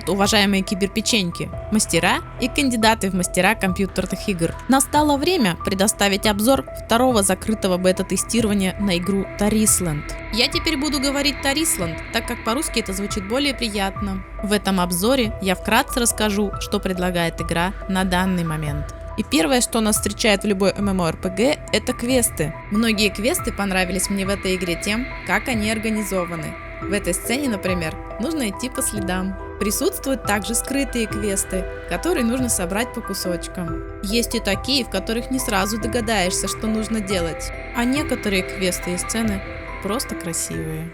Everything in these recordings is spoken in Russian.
Привет, уважаемые киберпеченьки, мастера и кандидаты в мастера компьютерных игр. Настало время предоставить обзор второго закрытого бета-тестирования на игру Tarisland. Я теперь буду говорить Tarisland, так как по-русски это звучит более приятно. В этом обзоре я вкратце расскажу, что предлагает игра на данный момент. И первое, что нас встречает в любой MMORPG, это квесты. Многие квесты понравились мне в этой игре тем, как они организованы. В этой сцене, например, нужно идти по следам. Присутствуют также скрытые квесты, которые нужно собрать по кусочкам. Есть и такие, в которых не сразу догадаешься, что нужно делать. А некоторые квесты и сцены просто красивые.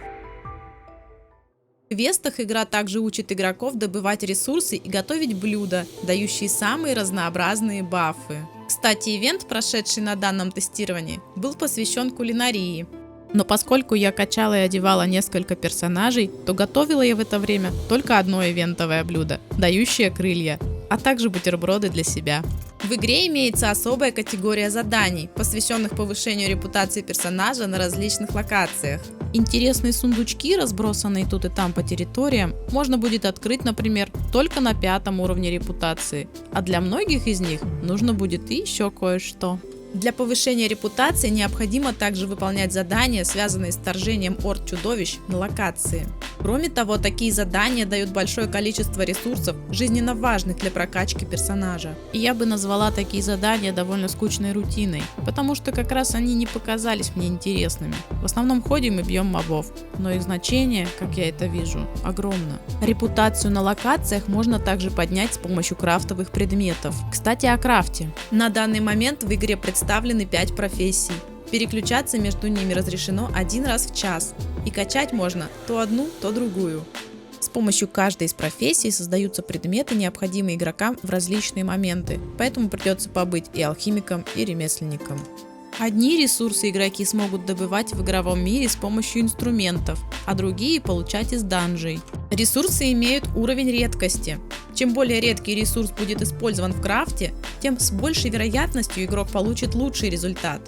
В квестах игра также учит игроков добывать ресурсы и готовить блюда, дающие самые разнообразные бафы. Кстати, ивент, прошедший на данном тестировании, был посвящен кулинарии. Но поскольку я качала и одевала несколько персонажей, то готовила я в это время только одно ивентовое блюдо, дающее крылья, а также бутерброды для себя. В игре имеется особая категория заданий, посвященных повышению репутации персонажа на различных локациях. Интересные сундучки, разбросанные тут и там по территориям, можно будет открыть, например, только на 5-м уровне репутации, а для многих из них нужно будет и еще кое-что. Для повышения репутации необходимо также выполнять задания, связанные с вторжением орд-чудовищ на локации. Кроме того, такие задания дают большое количество ресурсов, жизненно важных для прокачки персонажа. И я бы назвала такие задания довольно скучной рутиной, потому что как раз они не показались мне интересными. В основном ходим и бьем мобов, но их значение, как я это вижу, огромно. Репутацию на локациях можно также поднять с помощью крафтовых предметов. Кстати, о крафте. На данный момент в игре представлены 5 профессий. Переключаться между ними разрешено 1 раз в час, и качать можно то одну, то другую. С помощью каждой из профессий создаются предметы, необходимые игрокам в различные моменты, поэтому придется побыть и алхимиком, и ремесленником. Одни ресурсы игроки смогут добывать в игровом мире с помощью инструментов, а другие получать из данжей. Ресурсы имеют уровень редкости. Чем более редкий ресурс будет использован в крафте, тем с большей вероятностью игрок получит лучший результат.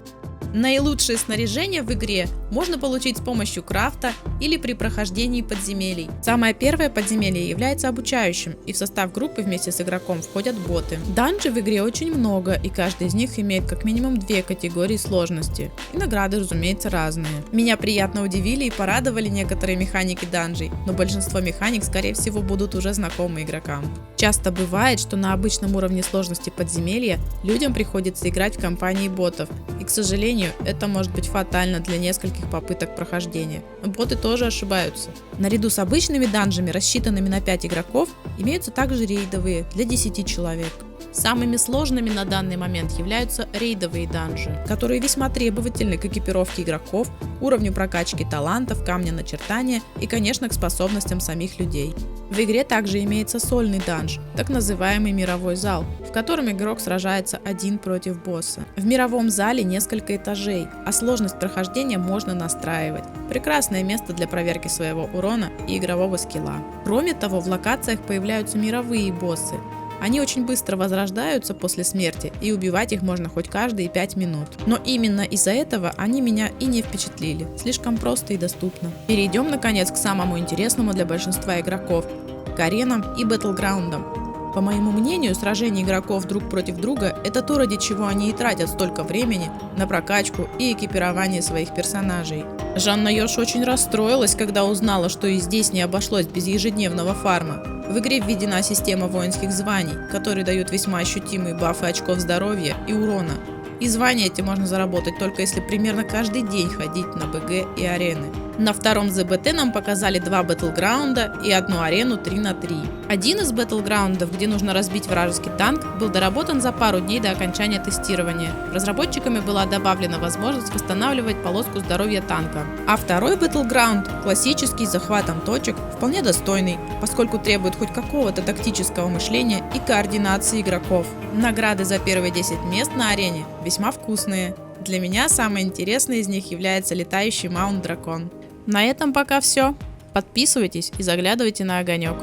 Наилучшее снаряжение в игре можно получить с помощью крафта или при прохождении подземелий. Самое первое подземелье является обучающим, и в состав группы вместе с игроком входят боты. Данжей в игре очень много, и каждый из них имеет как минимум 2 категории сложности. И награды, разумеется, разные. Меня приятно удивили и порадовали некоторые механики данжей, но большинство механик, скорее всего, будут уже знакомы игрокам. Часто бывает, что на обычном уровне сложности подземелья людям приходится играть в компании ботов, и, к сожалению, это может быть фатально для нескольких попыток прохождения. Боты тоже ошибаются. Наряду с обычными данжами, рассчитанными на 5 игроков, имеются также рейдовые для 10 человек. Самыми сложными на данный момент являются рейдовые данжи, которые весьма требовательны к экипировке игроков, уровню прокачки талантов, камня начертания и, конечно, к способностям самих людей. В игре также имеется сольный данж, так называемый мировой зал, в котором игрок сражается один против босса. В мировом зале несколько этажей, а сложность прохождения можно настраивать. Прекрасное место для проверки своего урона и игрового скилла. Кроме того, в локациях появляются мировые боссы. Они очень быстро возрождаются после смерти, и убивать их можно хоть каждые 5 минут. Но именно из-за этого они меня и не впечатлили. Слишком просто и доступно. Перейдем, наконец, к самому интересному для большинства игроков – к аренам и батлграундам. По моему мнению, сражение игроков друг против друга – это то, ради чего они и тратят столько времени на прокачку и экипирование своих персонажей. Жанна Йош очень расстроилась, когда узнала, что и здесь не обошлось без ежедневного фарма. В игре введена система воинских званий, которые дают весьма ощутимые бафы очков здоровья и урона. И звания эти можно заработать только если примерно каждый день ходить на БГ и арены. На втором ЗБТ нам показали 2 батлграунда и одну арену 3 на 3. Один из батлграундов, где нужно разбить вражеский танк, был доработан за пару дней до окончания тестирования. Разработчиками была добавлена возможность восстанавливать полоску здоровья танка. А второй батлграунд, классический, с захватом точек, вполне достойный, поскольку требует хоть какого-то тактического мышления и координации игроков. Награды за первые 10 мест на арене весьма вкусные. Для меня самое интересное из них является летающий маунт-дракон. На этом пока все. Подписывайтесь и заглядывайте на огонек.